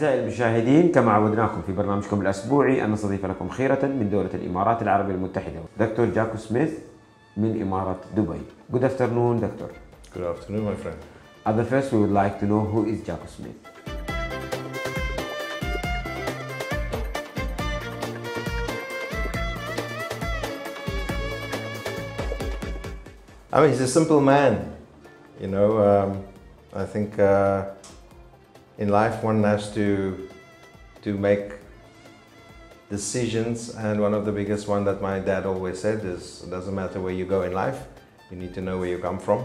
أعزائي المشاهدين، كما عودناكم في برنامجكم الأسبوعي أن نستضيف لكم خيرة من دولة الإمارات العربية المتحدة دكتور جاكو سميث من إمارة دبي. Good afternoon, doctor. Good afternoon, my friend. At the first, we would like to know who is Jaco Smith. I mean, he's a simple man. You know, I think in life one has to make decisions, and one of the biggest one that my dad always said is, it doesn't matter where you go in life, you need to know where you come from,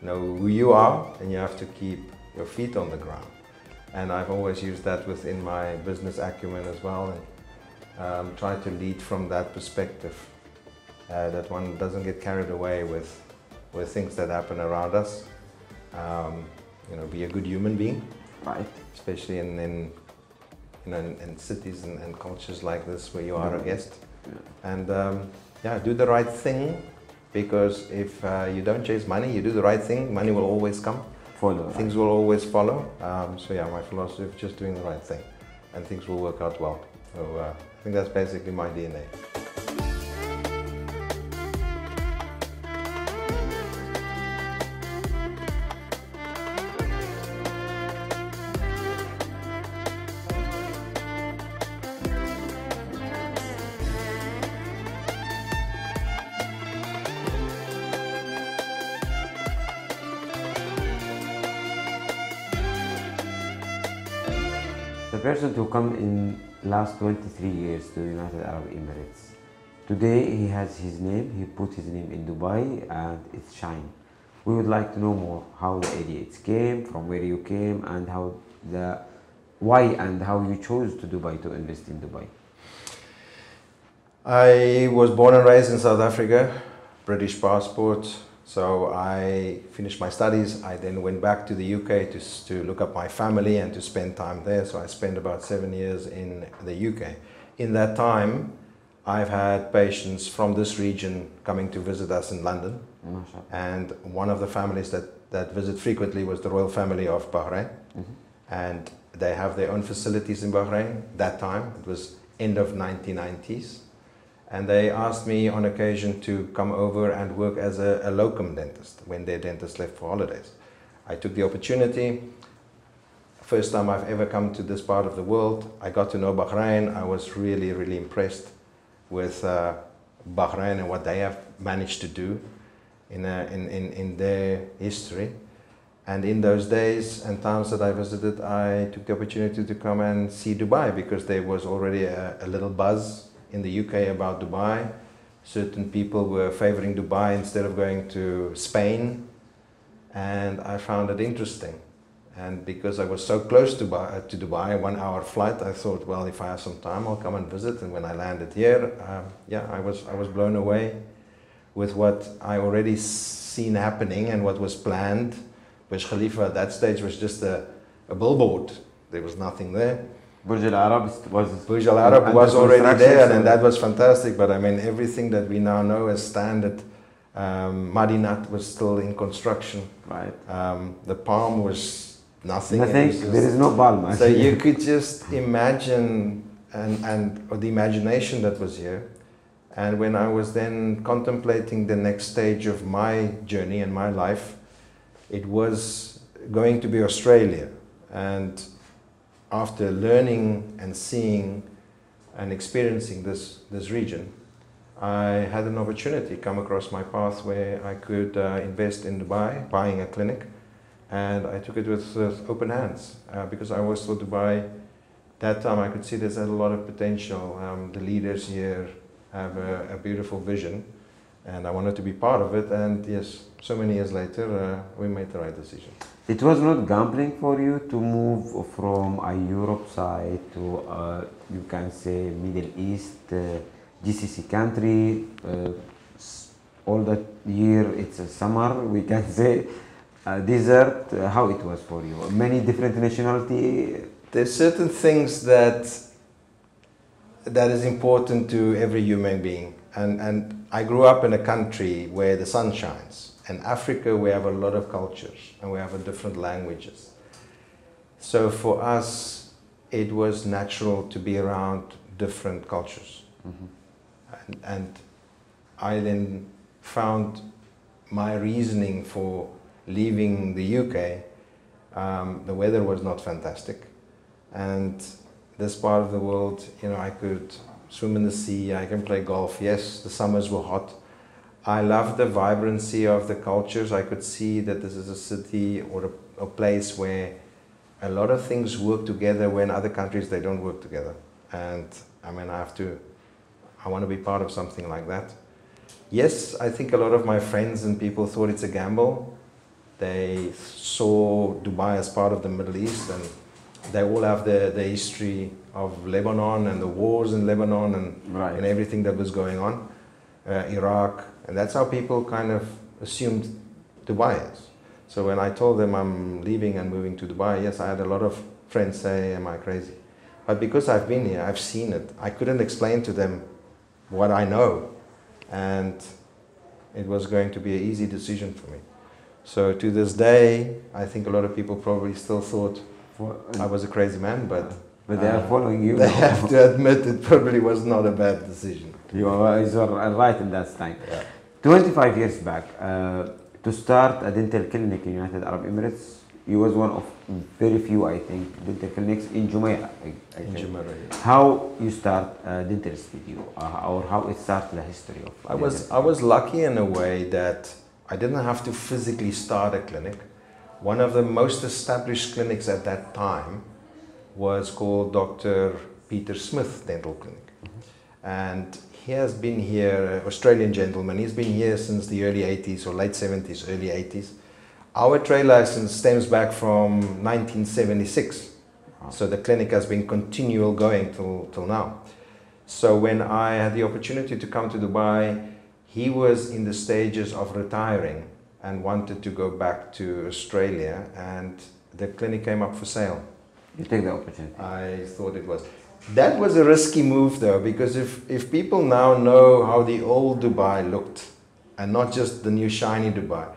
know who you are, and you have to keep your feet on the ground. And I've always used that within my business acumen as well, and try to lead from that perspective, that one doesn't get carried away with things that happen around us. You know, be a good human being, Right. especially in cities and cultures like this where you are a guest. Yeah. And yeah, do the right thing, because if you don't chase money, you do the right thing, money will always come. Follow. Things will always follow. So yeah, my philosophy is just doing the right thing, and things will work out well. So I think that's basically my DNA. The person to come in last 23 years to the United Arab Emirates. Today he has his name, he put his name in Dubai and it's shine. We would like to know more how the idea came, from where you came, and why and how you chose to Dubai, to invest in Dubai. I was born and raised in South Africa, British passport. So I finished my studies. I then went back to the UK to look up my family and to spend time there. So I spent about 7 years in the UK. In that time, I've had patients from this region coming to visit us in London. And one of the families that visit frequently was the royal family of Bahrain. And they have their own facilities in Bahrain. That time, it was end of 1990s. And they asked me on occasion to come over and work as a locum dentist when their dentist left for holidays. I took the opportunity. First time I've ever come to this part of the world. I got to know Bahrain. I was really, really impressed with Bahrain and what they have managed to do in their history. And in those days and times that I visited, I took the opportunity to come and see Dubai, because there was already a little buzz in the UK about Dubai. Certain people were favoring Dubai instead of going to Spain, and I found it interesting. And because I was so close to Dubai, 1 hour flight, I thought, well, if I have some time, I'll come and visit. And when I landed here, yeah, I was blown away with what I already seen happening and what was planned. Burj Khalifa at that stage was just a billboard. There was nothing there. Burj Al Arab was already there, and that was fantastic. But I mean, everything that we now know as standard, Madinat was still in construction. Right. The palm was nothing. There is no palm. So you could just imagine, or the imagination that was here. And when I was then contemplating the next stage of my journey and my life, it was going to be Australia. And after learning and seeing and experiencing this region, I had an opportunity come across my path where I could invest in Dubai, buying a clinic, and I took it with open hands, because I always thought Dubai, that time I could see there's a lot of potential. The leaders here have a beautiful vision, and I wanted to be part of it. And yes, so many years later, we made the right decision. It was not gambling for you to move from a Europe side to, you can say, Middle East, GCC country, all that year it's a summer, we can say, desert. How it was for you? Many different nationality? There's certain things that is important to every human being. And I grew up in a country where the sun shines. In Africa, we have a lot of cultures and we have different languages. So for us, it was natural to be around different cultures. And I then found my reasoning for leaving the UK. The weather was not fantastic, and this part of the world, you know, I could swim in the sea, I can play golf. Yes, the summers were hot. I loved the vibrancy of the cultures. I could see that this is a city or a place where a lot of things work together when other countries, they don't work together. And I mean, I want to be part of something like that. Yes, I think a lot of my friends and people thought it's a gamble. They saw Dubai as part of the Middle East, and they all have the history of Lebanon and the wars in Lebanon and everything that was going on, Iraq, and that's how people kind of assumed Dubai is. So when I told them I'm leaving and moving to Dubai, yes, I had a lot of friends say, am I crazy? But because I've been here, I've seen it, I couldn't explain to them what I know, and it was going to be an easy decision for me. So to this day, I think a lot of people probably still thought I was a crazy man, but they are following you. They have to admit it probably was not a bad decision. You are right in that time. Yeah. 25 years back, to start a dental clinic in United Arab Emirates, you was one of very few, I think, dental clinics in Jumeirah. In Jumeirah, yeah. How you start a dental studio, or how it started the history of? I was lucky in a way that I didn't have to physically start a clinic. One of the most established clinics at that time was called Dr. Peter Smith Dental Clinic. And he has been here, Australian gentleman, he's been here since the early 80s or late 70s, early 80s. Our trade license stems back from 1976. So the clinic has been continual going till now. So when I had the opportunity to come to Dubai, he was in the stages of retiring and wanted to go back to Australia, and the clinic came up for sale. You take the opportunity. I thought it was. That was a risky move though, because if people now know how the old Dubai looked, and not just the new shiny Dubai,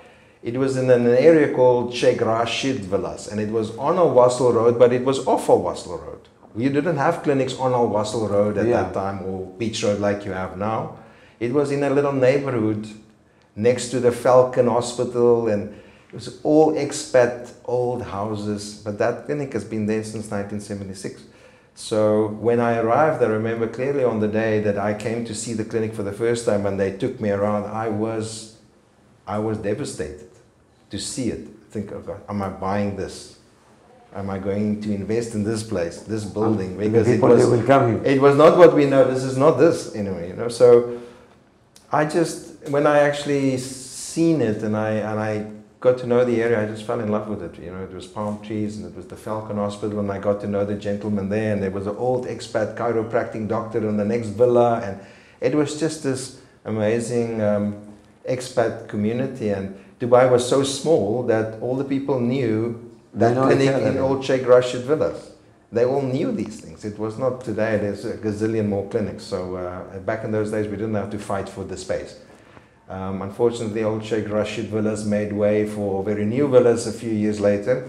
it was in an area called Sheikh Rashid Villas, and it was on Al Wasl Road, but it was off Al Wasl Road. You didn't have clinics on Al Wasl Road at that time, or Beach Road like you have now. It was in a little neighborhood next to the Falcon Hospital, and it was all expat old houses, but that clinic has been there since 1976. So when I arrived, I remember clearly on the day that I came to see the clinic for the first time and they took me around, I was devastated to see it. Think, oh God, am I buying this? Am I going to invest in this place, this building? Because it was not what we know. This is not this anyway, you know. So I just, when I actually seen it and I got to know the area, I just fell in love with it. You know, it was palm trees and it was the Falcon Hospital, and I got to know the gentleman there, and there was an old expat chiropractic doctor in the next villa, and it was just this amazing expat community. And Dubai was so small that all the people knew that clinic in old Sheikh Rashid Villas. They all knew these things. It was not today, there's a gazillion more clinics. So back in those days, we didn't have to fight for the space. Unfortunately, old Sheikh Rashid Villas made way for very new villas a few years later.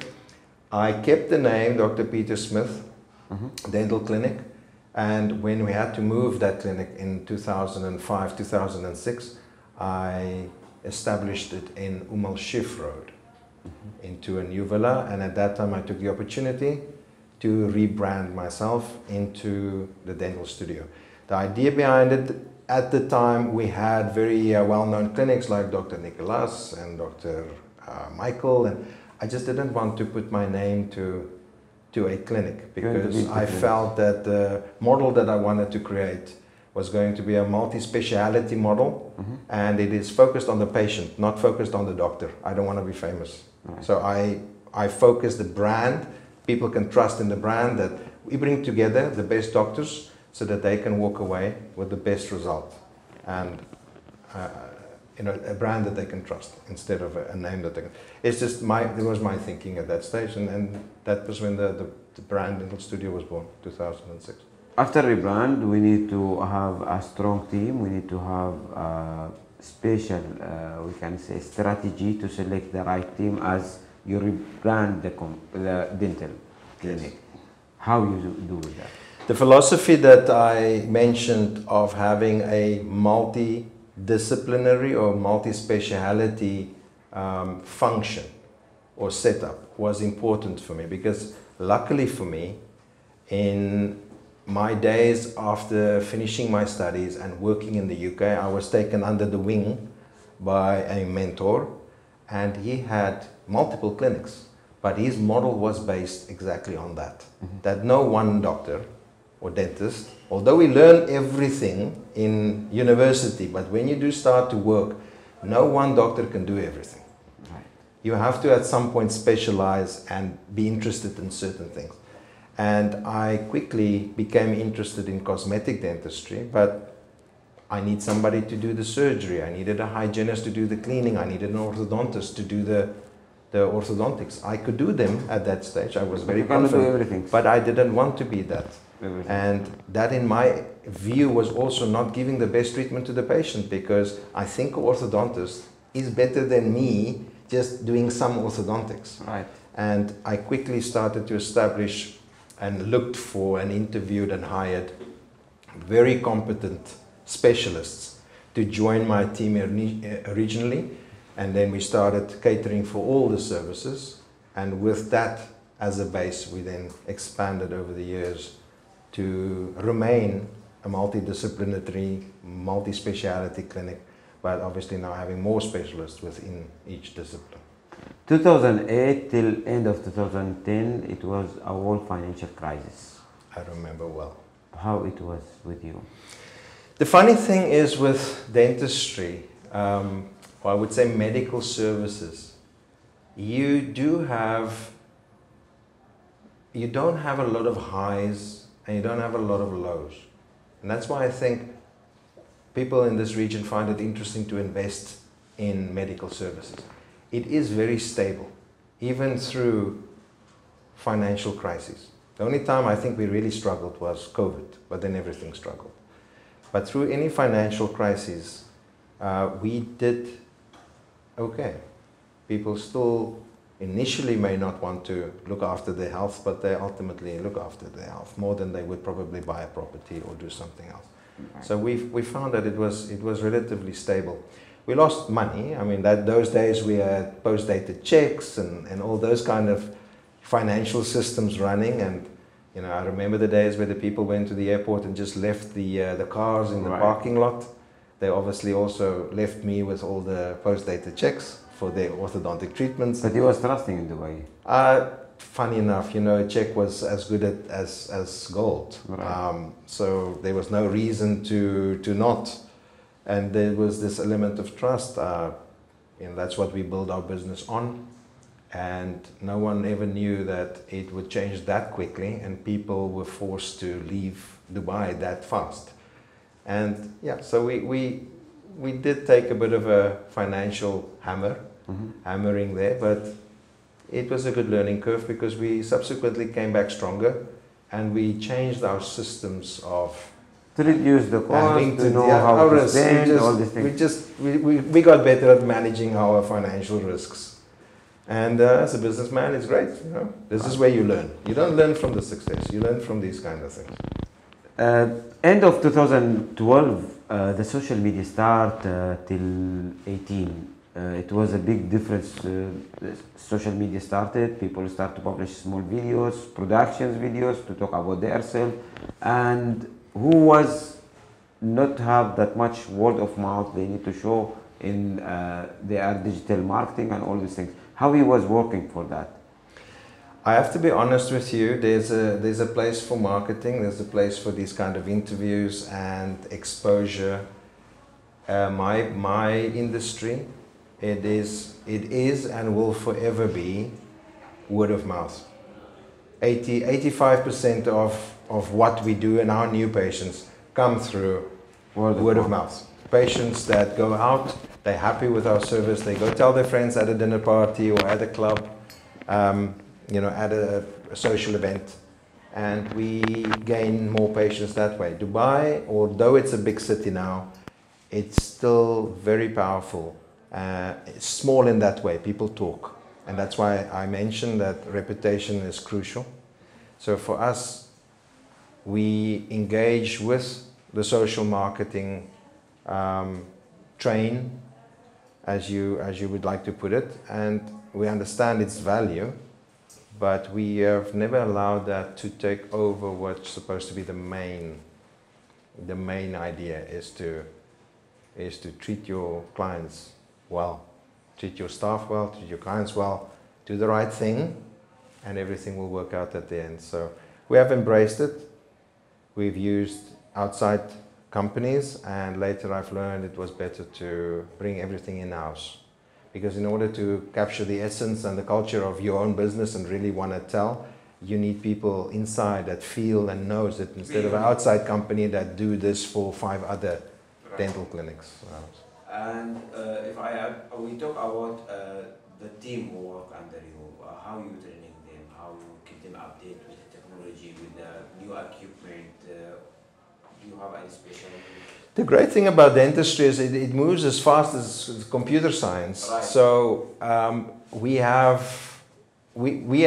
I kept the name Dr. Peter Smith Dental Clinic, and when we had to move that clinic in 2005, 2006, I established it in Al Shif Road into a new villa, and at that time I took the opportunity to rebrand myself into the dental studio. The idea behind it, at the time we had very well-known clinics like Dr. Nicholas and Dr. Michael, and I just didn't want to put my name to a clinic, because I felt that the model that I wanted to create was going to be a multi-speciality model, and it is focused on the patient, not focused on the doctor. I don't want to be famous. So I focus the brand. People can trust in the brand, that we bring together the best doctors so that they can walk away with the best result, and you know, a brand that they can trust instead of a name that they can. It's just it was my thinking at that stage, and that was when the brand Dental Studio was born, 2006. After rebrand, we need to have a strong team. We need to have a special, we can say, strategy to select the right team as you rebrand the dental clinic. Yes. How you do with that? The philosophy that I mentioned of having a multidisciplinary or multi-speciality function or setup was important for me, because luckily for me, in my days after finishing my studies and working in the UK, I was taken under the wing by a mentor, and he had multiple clinics, but his model was based exactly on that. That no one doctor or dentist, although we learn everything in university, but when you do start to work, no one doctor can do everything. Right. You have to at some point specialize and be interested in certain things. And I quickly became interested in cosmetic dentistry, but I need somebody to do the surgery. I needed a hygienist to do the cleaning. I needed an orthodontist to do the orthodontics. I could do them at that stage. I was very confident, but I didn't want to be that. And that, in my view, was also not giving the best treatment to the patient, because I think an orthodontist is better than me just doing some orthodontics. Right. And I quickly started to establish and looked for and interviewed and hired very competent specialists to join my team originally, and then we started catering for all the services, and with that as a base we then expanded over the years to remain a multidisciplinary, multi-speciality clinic, but obviously now having more specialists within each discipline. 2008 till end of 2010, it was a world financial crisis. I remember well. How it was with you? The funny thing is with dentistry, or I would say medical services, you don't have a lot of highs and you don't have a lot of lows. And that's why I think people in this region find it interesting to invest in medical services. It is very stable, even through financial crises. The only time I think we really struggled was COVID, but then everything struggled. But through any financial crisis, we did okay. People still initially may not want to look after their health, but they ultimately look after their health more than they would probably buy a property or do something else. Right. So we found that it was relatively stable. We lost money. I mean, those days we had post-dated checks and all those kind of financial systems running. And you know, I remember the days where the people went to the airport and just left the cars in the Right. parking lot. They obviously also left me with all the post-dated checks for their orthodontic treatments. But you was trusting in Dubai. Funny enough, you know, a check was as good as gold. Right. So there was no reason to not. And there was this element of trust. That's what we build our business on. And no one ever knew that it would change that quickly, and people were forced to leave Dubai that fast. And yeah, so we did take a bit of a financial hammering there, but it was a good learning curve, because we subsequently came back stronger, and we changed our systems of To reduce the cost, to know how to risk. spend, all these things. We got better at managing our financial risks. And as a businessman, it's great. You know, this is where you learn. You don't learn from the success. You learn from these kind of things. End of 2012, the social media start till 18. It was a big difference. Social media started. People start to publish small videos, productions videos to talk about themselves, and who was not have that much word of mouth they need to show in their digital marketing and all these things. How he was working for that? I have to be honest with you. There's a place for marketing. There's a place for these kind of interviews and exposure. My industry, it is and will forever be word of mouth. 85% of what we do and our new patients come through word of mouth. Patients that go out, they're happy with our service, they go tell their friends at a dinner party or at a club, at a social event, and we gain more patients that way. Dubai, although it's a big city now, it's still very powerful. It's small in that way, people talk. And that's why I mentioned that reputation is crucial. So for us, we engage with the social marketing train, as you would like to put it, and we understand its value, but we have never allowed that to take over what's supposed to be the main idea, is to treat your clients well, treat your staff well, treat your clients well, do the right thing, and everything will work out at the end. So we have embraced it. We've used outside companies, and later I've learned it was better to bring everything in-house. Because in order to capture the essence and the culture of your own business and really want to tell, you need people inside that feel and knows it, instead of an outside company that do this for 5 other dental clinics. And if we talk about the team who work under you, how you training them, how you keep them updated with the technology, with the new equipment, do you have any special? The great thing about dentistry is it moves as fast as computer science. Right. So we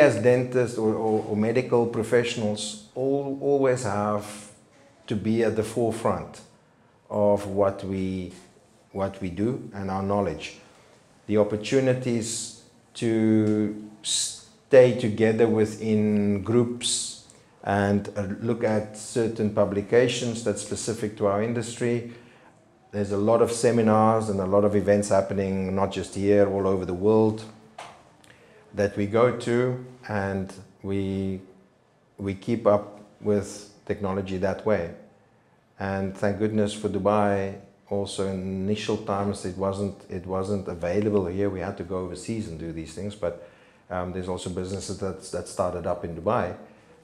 as dentists or medical professionals always have to be at the forefront of what we do and our knowledge. The opportunities to stay together within groups and look at certain publications that's specific to our industry. There's a lot of seminars and a lot of events happening, not just here, all over the world, that we go to, and we keep up with technology that way. And thank goodness for Dubai. Also, in initial times, it wasn't available here. We had to go overseas and do these things. But there's also businesses that started up in Dubai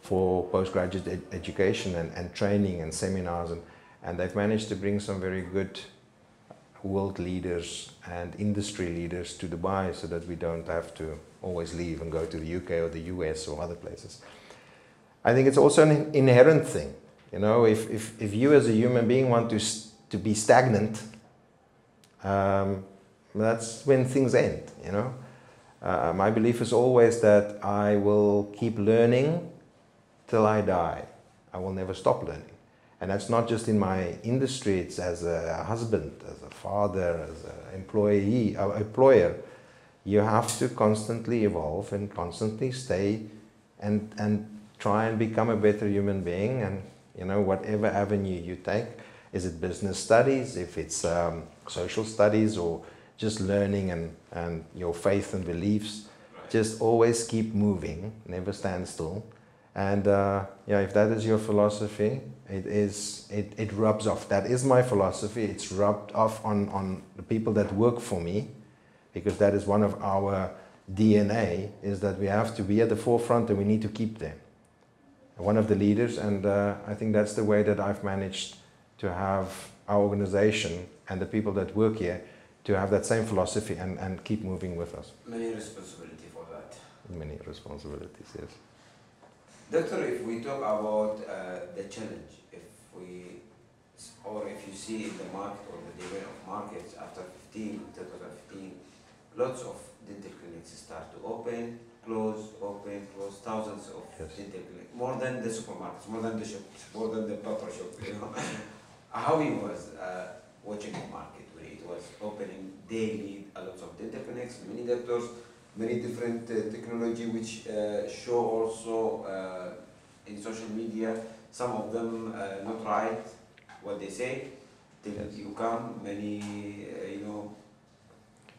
for postgraduate education and training and seminars, and they've managed to bring some very good world leaders and industry leaders to Dubai, so that we don't have to always leave and go to the UK or the US or other places. I think it's also an inherent thing. You know, if you as a human being want to be stagnant, that's when things end, you know. My belief is always that I will keep learning till I die. I will never stop learning. And that's not just in my industry, it's as a husband, as a father, as an employer. You have to constantly evolve and constantly stay and try and become a better human being. And you know, whatever avenue you take, is it business studies, if it's social studies, or just learning and your faith and beliefs, just always keep moving, never stand still. And yeah, if that is your philosophy, it rubs off. That is my philosophy. It's rubbed off on the people that work for me, because that is one of our DNA, is that we have to be at the forefront and we need to keep there. One of the leaders, and I think that's the way that I've managed to have our organization and the people that work here to have that same philosophy and keep moving with us. Many responsibility for that. Many responsibilities, yes. Doctor, if we talk about the challenge, if you see in the market or the development of markets after 2015, lots of dental clinics start to open, close, thousands of dental clinics, more than the supermarkets, more than the shops, more than the paper shop, you know. How he was watching the market, where it was opening daily, a lot of dental clinics, many doctors, many different technology which show also in social media, some of them not right what they say, till you come, many, you know,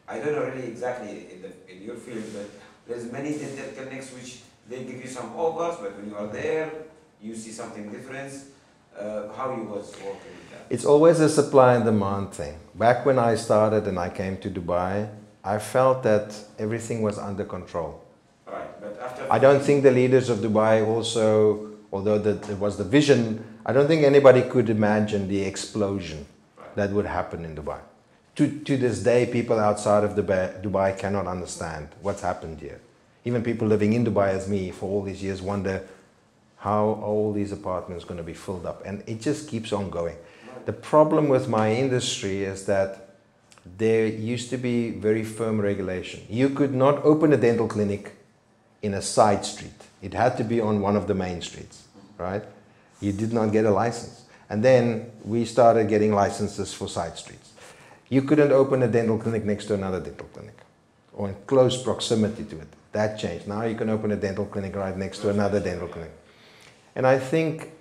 I don't know really exactly in your field, but there's many dental clinics which they give you some offers, but when you are there, you see something different. How you was working with that? It's always a supply and demand thing. Back when I started and I came to Dubai, I felt that everything was under control. Right, but after I don't think the leaders of Dubai also, although it was the vision, I don't think anybody could imagine the explosion that would happen in Dubai. To this day, people outside of Dubai cannot understand what's happened here. Even people living in Dubai as me for all these years wonder how are all these apartments going to be filled up, and it just keeps on going. The problem with my industry is that there used to be very firm regulation. You could not open a dental clinic in a side street. It had to be on one of the main streets, right? You did not get a license. And then we started getting licenses for side streets. You couldn't open a dental clinic next to another dental clinic or in close proximity to it. That changed. Now you can open a dental clinic right next to another dental clinic. And I think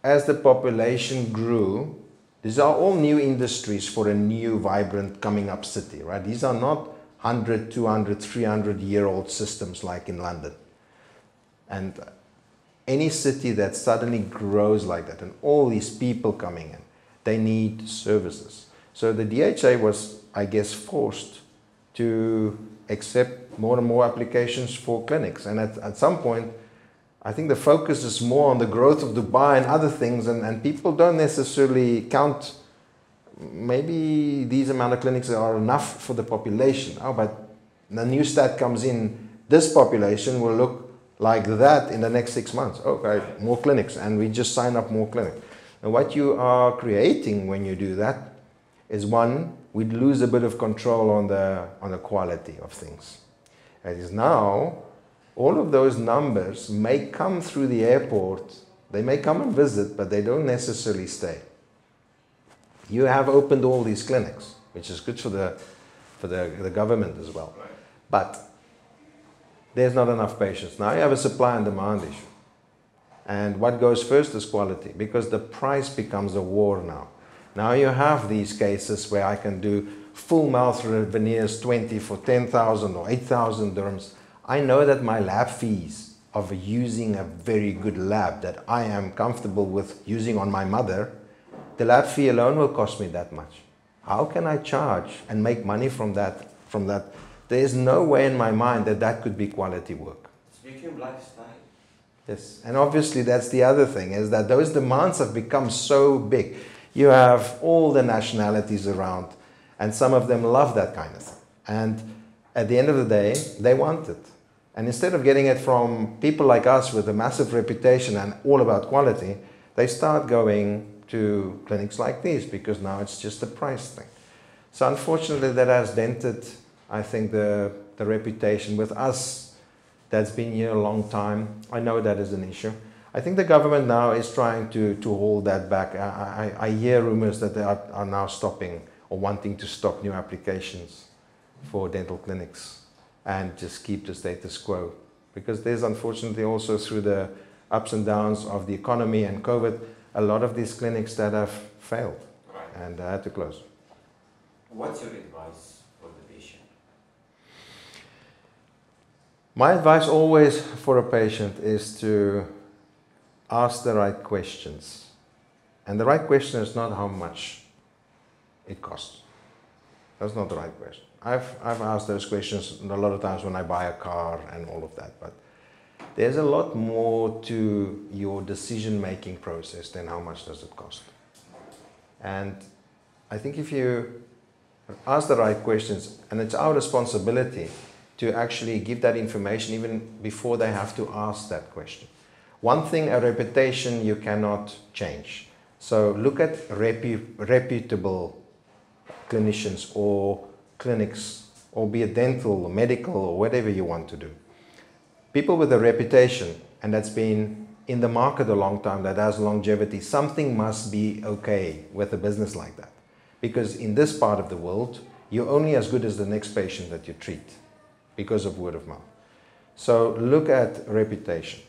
as the population grew, these are all new industries for a new, vibrant, coming up city, right? These are not 100, 200, 300-year-old systems like in London. And any city that suddenly grows like that and all these people coming in, they need services. So the DHA was, I guess, forced to accept more and more applications for clinics. And at some point, I think the focus is more on the growth of Dubai and other things, and people don't necessarily count, maybe these amount of clinics are enough for the population. Oh, but the new stat comes in, this population will look like that in the next 6 months. Okay, more clinics, and we just sign up more clinics. And what you are creating when you do that is, one, we'd lose a bit of control on the quality of things. It is now, all of those numbers may come through the airport, they may come and visit, but they don't necessarily stay. You have opened all these clinics, which is good for the government as well. But there's not enough patients. Now you have a supply and demand issue. And what goes first is quality, because the price becomes a war now. Now you have these cases where I can do full mouth veneers 20 for 10,000 or 8,000 dirhams. I know that my lab fees of using a very good lab that I am comfortable with using on my mother, the lab fee alone will cost me that much. How can I charge and make money from that? There is no way in my mind that that could be quality work. It's become lifestyle. Yes, and obviously that's the other thing, is that those demands have become so big. You have all the nationalities around, and some of them love that kind of thing. And at the end of the day, they want it. And instead of getting it from people like us with a massive reputation and all about quality, they start going to clinics like these, because now it's just a price thing. So unfortunately that has dented, I think, the reputation with us that's been here a long time. I know that is an issue. I think the government now is trying to hold that back. I hear rumors that they are now stopping or wanting to stop new applications for dental clinics and just keep the status quo. Because there's unfortunately also, through the ups and downs of the economy and COVID, a lot of these clinics that have failed and had to close. What's your advice for the patient? My advice always for a patient is to ask the right questions. And the right question is not how much it costs. That's not the right question. I've asked those questions a lot of times when I buy a car and all of that, but there's a lot more to your decision-making process than how much does it cost. And I think if you ask the right questions, and it's our responsibility to actually give that information even before they have to ask that question. One thing, a reputation you cannot change. So look at reputable clinicians or clinics, or be it dental or medical or whatever you want to do. People with a reputation, and that's been in the market a long time, that has longevity, something must be okay with a business like that. Because in this part of the world, you're only as good as the next patient that you treat because of word of mouth. So look at reputation.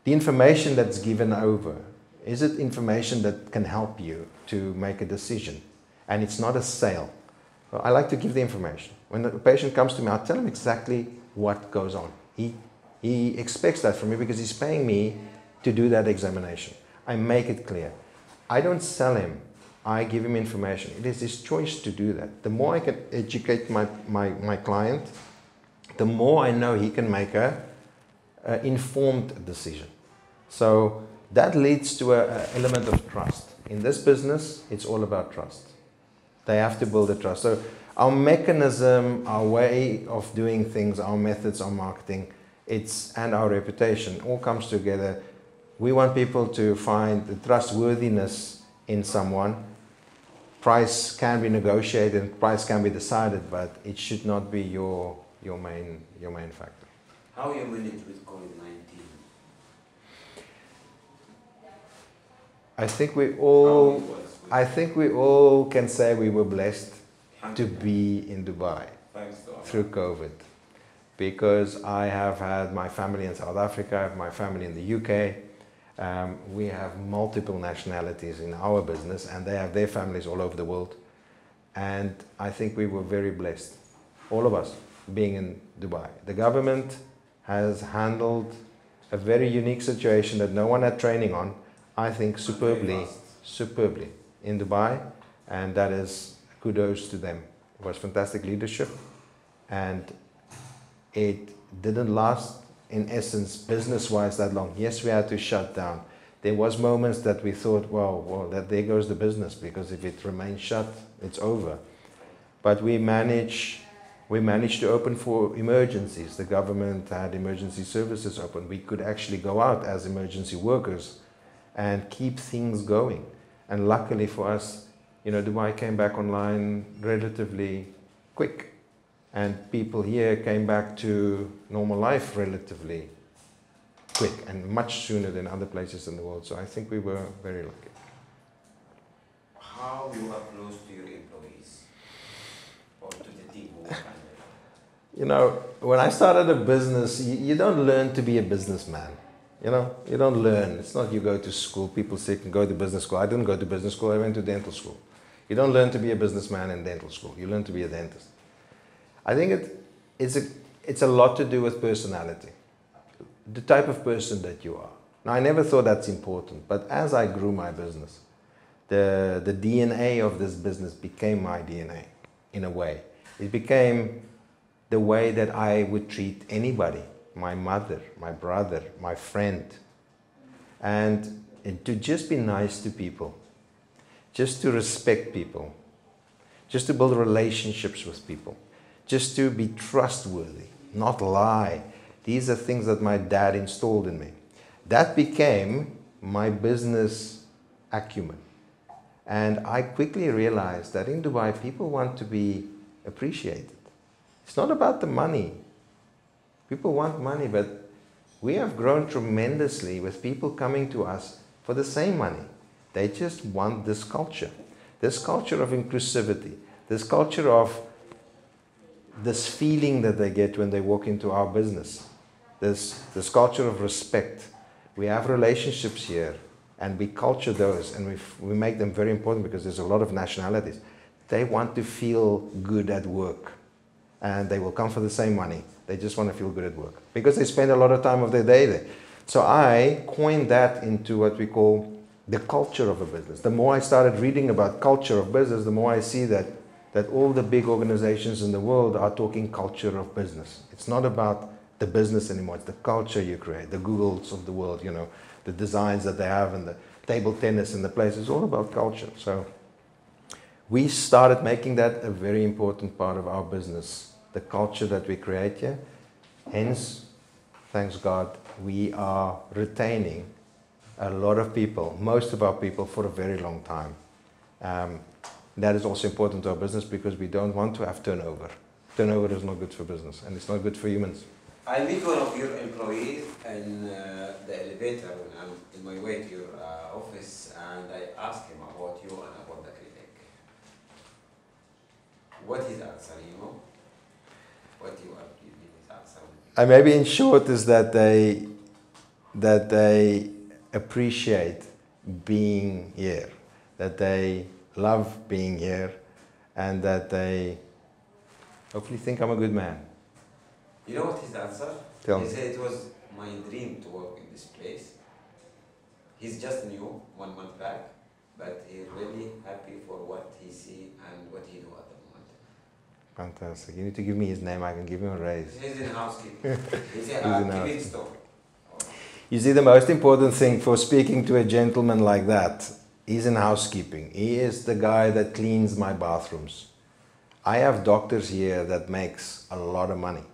The information that's given over, is it information that can help you to make a decision? And it's not a sale. Well, I like to give the information. When the patient comes to me, I tell him exactly what goes on. He expects that from me because he's paying me to do that examination. I make it clear. I don't sell him. I give him information. It is his choice to do that. The more I can educate my client, the more I know he can make a informed decision. So that leads to an element of trust. In this business, it's all about trust. They have to build a trust. So our mechanism, our way of doing things, our methods, our marketing, and our reputation all comes together. We want people to find the trustworthiness in someone. Price can be negotiated, price can be decided, but it should not be your main factor. How you manage with COVID-19? I think we all can say we were blessed to be in Dubai through COVID, because I have had my family in South Africa, I have my family in the UK. We have multiple nationalities in our business, and they have their families all over the world. And I think we were very blessed, all of us, being in Dubai. The government has handled a very unique situation that no one had training on, I think superbly in Dubai, and that is kudos to them. It was fantastic leadership, and it didn't last, in essence, business-wise that long. Yes, we had to shut down. There was moments that we thought, well, that there goes the business, because if it remains shut, it's over. But we managed to open for emergencies. The government had emergency services open. We could actually go out as emergency workers and keep things going. And luckily for us, you know, Dubai came back online relatively quick. And people here came back to normal life relatively quick and much sooner than other places in the world. So I think we were very lucky. How you are close to your employees or to the team who work under you? You know, when I started a business, you don't learn to be a businessman. You know, you don't learn. It's not you go to school. People say you can go to business school. I didn't go to business school. I went to dental school. You don't learn to be a businessman in dental school. You learn to be a dentist. I think it's a lot to do with personality, the type of person that you are. Now, I never thought that's important, but as I grew my business, the DNA of this business became my DNA, in a way. It became the way that I would treat anybody, my mother, my brother, my friend, and to just be nice to people, just to respect people, just to build relationships with people. Just to be trustworthy, not lie. These are things that my dad installed in me. That became my business acumen. And I quickly realized that in Dubai, people want to be appreciated. It's not about the money. People want money, but we have grown tremendously with people coming to us for the same money. They just want this culture of inclusivity, this culture of this feeling that they get when they walk into our business, this culture of respect. We have relationships here, and we culture those, and we make them very important, because there's a lot of nationalities. They want to feel good at work, and they will come for the same money. They just want to feel good at work, because they spend a lot of time of their day there. So I coined that into what we call the culture of a business. The more I started reading about culture of business, the more I see that all the big organizations in the world are talking culture of business. It's not about the business anymore, it's the culture you create, the Googles of the world, you know, the designs that they have, and the table tennis and the place. It's all about culture. So we started making that a very important part of our business, the culture that we create here. Hence, thanks God, we are retaining a lot of people, most of our people, for a very long time. That is also important to our business, because we don't want to have turnover. Turnover is not good for business, and it's not good for humans. I meet one of your employees in the elevator when I'm in my way to your office, and I asked him about you and about the clinic. What is answer, you know? What you are giving his answer? Maybe in short is that they appreciate being here, that they love being here, and that they hopefully think I'm a good man. You know what his answer? Tell me. He said it was my dream to work in this place. He's just new, 1 month back, but he's really happy for what he see and what he do at the moment. Fantastic. You need to give me his name, I can give him a raise. He's in housekeeping. He's in housekeeping store. You see, the most important thing for speaking to a gentleman like that, he's in housekeeping. He is the guy that cleans my bathrooms. I have doctors here that makes a lot of money,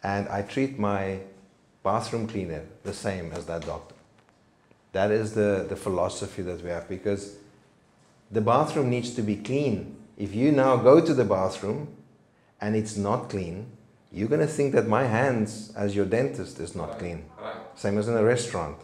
and I treat my bathroom cleaner the same as that doctor. That is the philosophy that we have, because the bathroom needs to be clean. If you now go to the bathroom and it's not clean, you're going to think that my hands as your dentist is not clean. Same as in a restaurant.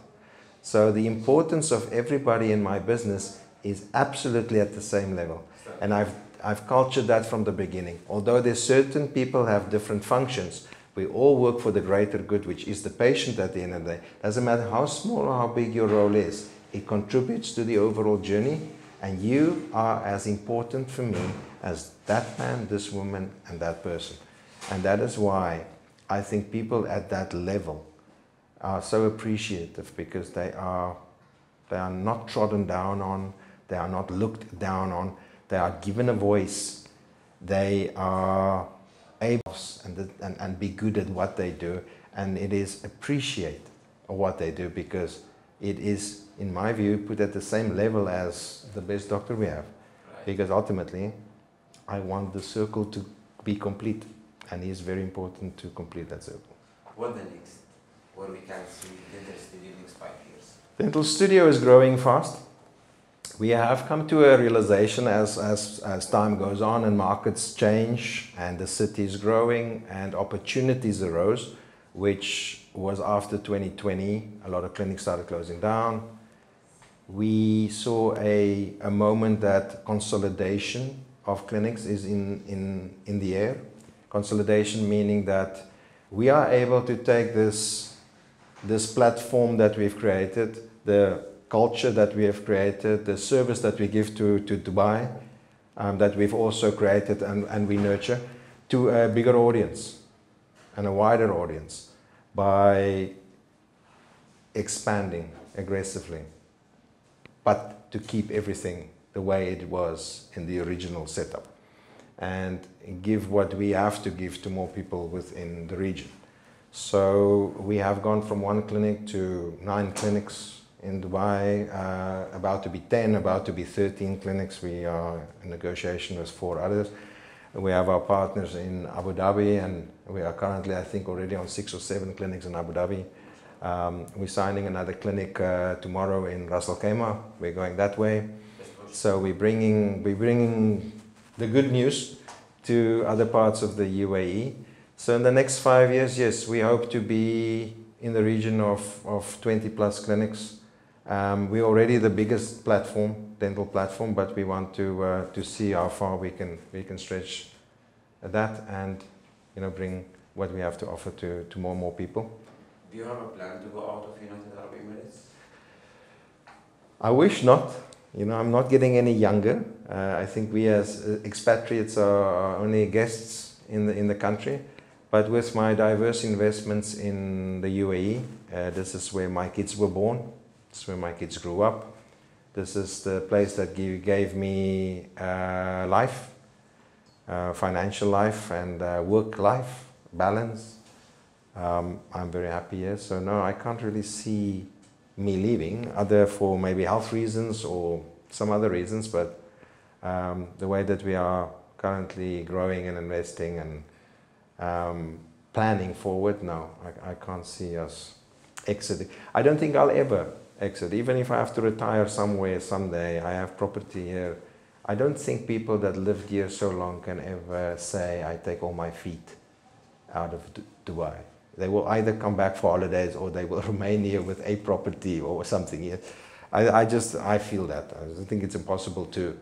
So the importance of everybody in my business is absolutely at the same level. And I've cultured that from the beginning. Although there's certain people have different functions, we all work for the greater good, which is the patient at the end of the day. Doesn't matter how small or how big your role is, it contributes to the overall journey, and you are as important for me as that man, this woman, and that person. And that is why I think people at that level are so appreciative, because they are not trodden down on, they are not looked down on, they are given a voice, they are able and be good at what they do, and it is appreciate what they do, because it is, in my view, put at the same level as the best doctor we have. Because ultimately, I want the circle to be complete, and it is very important to complete that circle. What the next? Where we can see dental studio next 5 years? Dental studio is growing fast. We have come to a realization as time goes on and markets change and the city is growing and opportunities arose, which was after 2020. A lot of clinics started closing down. We saw a moment that consolidation of clinics is in the air. Consolidation meaning that we are able to take this platform that we've created, the culture that we have created, the service that we give to Dubai, that we've also created and we nurture, to a bigger audience and a wider audience by expanding aggressively, but to keep everything the way it was in the original setup and give what we have to give to more people within the region. So we have gone from 1 clinic to 9 clinics in Dubai, about to be 10, about to be 13 clinics. We are in negotiation with 4 others. We have our partners in Abu Dhabi, and we are currently, I think, already on 6 or 7 clinics in Abu Dhabi. We're signing another clinic tomorrow in Ras Al Khaimah. We're going that way. So we're bringing the good news to other parts of the UAE. So in the next 5 years, yes, we hope to be in the region of 20 plus clinics. We're already the biggest platform, dental platform, but we want to see how far we can stretch that and, you know, bring what we have to offer to more and more people. Do you have a plan to go out of United Arab Emirates? I wish not. You know, I'm not getting any younger. I think we as expatriates are only guests in the country. But with my diverse investments in the UAE, this is where my kids were born. This is where my kids grew up. This is the place that gave me life, financial life and work life balance. I'm very happy here. So no, I can't really see me leaving, other for maybe health reasons or some other reasons. But the way that we are currently growing and investing and planning forward, no, I can't see us exiting. I don't think I'll ever exit, even if I have to retire somewhere someday. I have property here. I don't think people that lived here so long can ever say, I take all my feet out of Dubai. They will either come back for holidays or they will remain here with a property or something here. I feel that. I think it's impossible to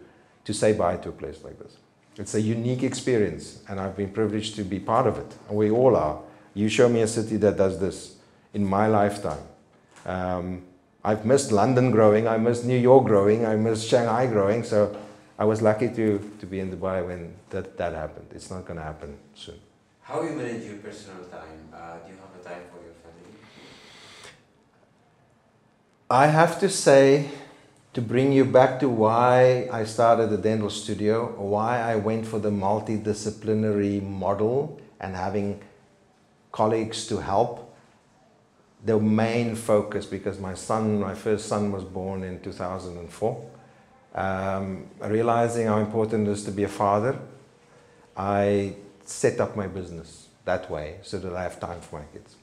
say bye to a place like this. It's a unique experience, and I've been privileged to be part of it. And we all are. You show me a city that does this in my lifetime. I've missed London growing, I missed New York growing, I missed Shanghai growing, so I was lucky to be in Dubai when that happened. It's not going to happen soon. How do you manage your personal time? Do you have a time for your family? I have to say, to bring you back to why I started the dental studio, why I went for the multidisciplinary model and having colleagues to help. The main focus, because my first son was born in 2004, realizing how important it is to be a father, I set up my business that way so that I have time for my kids.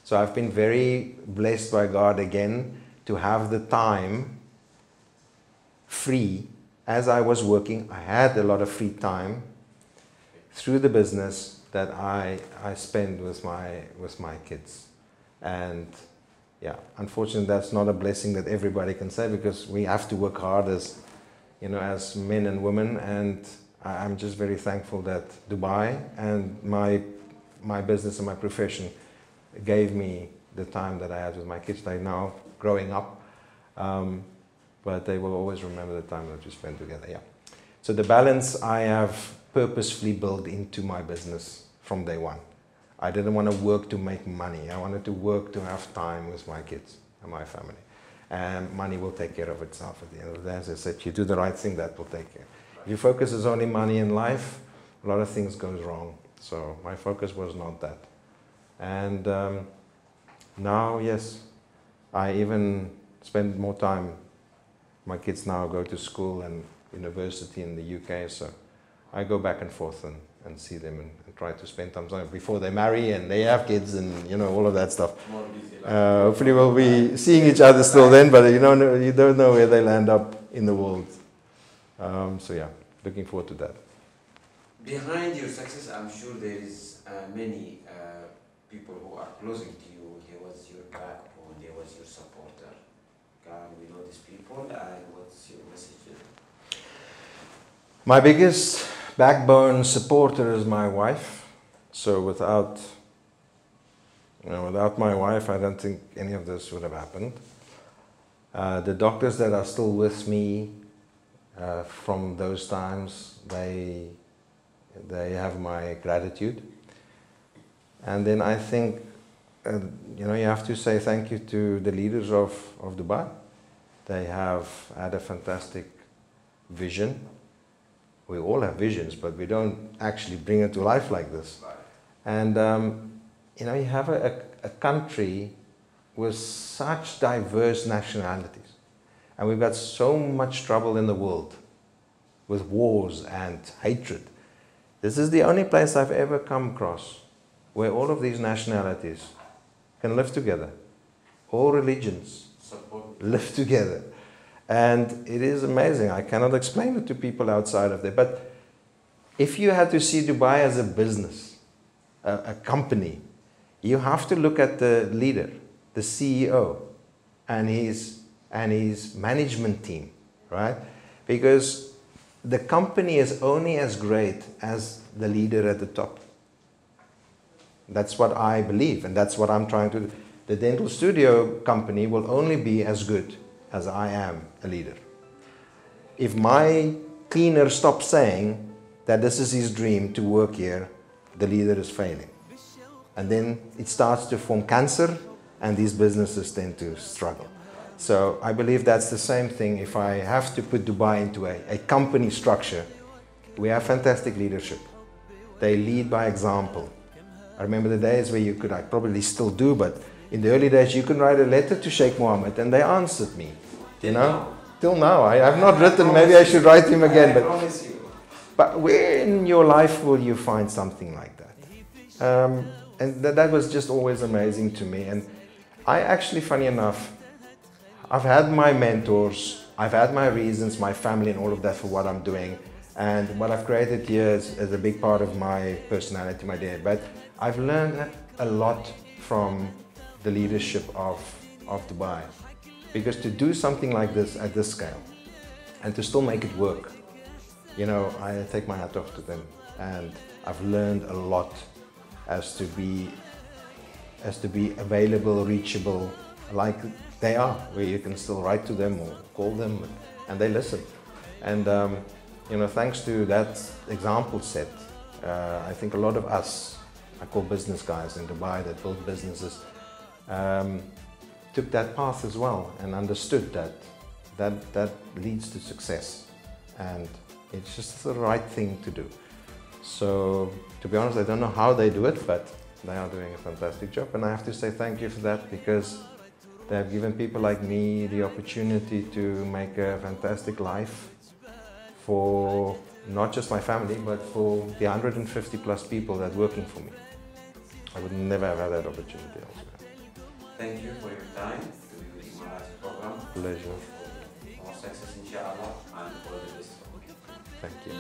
So I've been very blessed by God again to have the time free. As I was working, I had a lot of free time through the business that I spend with my kids. And yeah, unfortunately that's not a blessing that everybody can say, because we have to work hard as, you know, as men and women. And I'm just very thankful that Dubai and my business and my profession gave me the time that I had with my kids. They're now growing up, but they will always remember the time that we spent together. Yeah. So the balance I have purposefully built into my business from day one. I didn't want to work to make money. I wanted to work to have time with my kids and my family. And money will take care of itself at the end of the day. As I said, you do the right thing, that will take care. If your focus is only money in life, a lot of things goes wrong. So my focus was not that. And now, yes, I even spend more time. My kids now go to school and university in the UK, so I go back and forth and see them and try to spend time before they marry and they have kids and, you know, all of that stuff. Hopefully we'll be seeing each other still then, but you don't know where they'll end up in the world. So yeah, looking forward to that. Behind your success, I'm sure there is many people who are close to you. There was your backbone, there was your supporter. Can we know these people, and what's your message to them? My biggest backbone supporter is my wife. So without my wife, I don't think any of this would have happened. The doctors that are still with me from those times, they have my gratitude. And then I think, you have to say thank you to the leaders of Dubai. They have had a fantastic vision. We all have visions, but we don't actually bring it to life like this. And, you have a country with such diverse nationalities. And we've got so much trouble in the world with wars and hatred. This is the only place I've ever come across where all of these nationalities can live together. All religions live together. And it is amazing. I cannot explain it to people outside of there. But if you had to see Dubai as a business, a company, you have to look at the leader, the CEO, and his management team, right? Because the company is only as great as the leader at the top. That's what I believe, and that's what I'm trying to do. The dental studio company will only be as good as I am a leader. If my cleaner stops saying that this is his dream to work here, the leader is failing. And then it starts to form cancer, and these businesses tend to struggle. So I believe that's the same thing. If I have to put Dubai into a company structure, we have fantastic leadership. They lead by example. I remember the days where you could, I probably still do, but in the early days you could write a letter to Sheikh Mohammed and they answered me, you know? Till now, I have not written, maybe I should write him again. But where in your life will you find something like that? And that was just always amazing to me. And I actually, funny enough, I've had my mentors, I've had my reasons, my family and all of that for what I'm doing. And what I've created here is a big part of my personality, my day. But I've learned a lot from the leadership of Dubai. Because to do something like this at this scale and to still make it work, I take my hat off to them. And I've learned a lot as to be available, reachable, like they are, where you can still write to them or call them and they listen. And thanks to that example set, I think a lot of us, I call business guys in Dubai that build businesses, took that path as well and understood that leads to success. And it's just the right thing to do. So, to be honest, I don't know how they do it, but they are doing a fantastic job. And I have to say thank you for that, because they have given people like me the opportunity to make a fantastic life for not just my family, but for the 150 plus people that are working for me. I would never have had that opportunity elsewhere. Thank you for your time to be with my last program. Pleasure. More success, inshallah, and all the best. Thank you.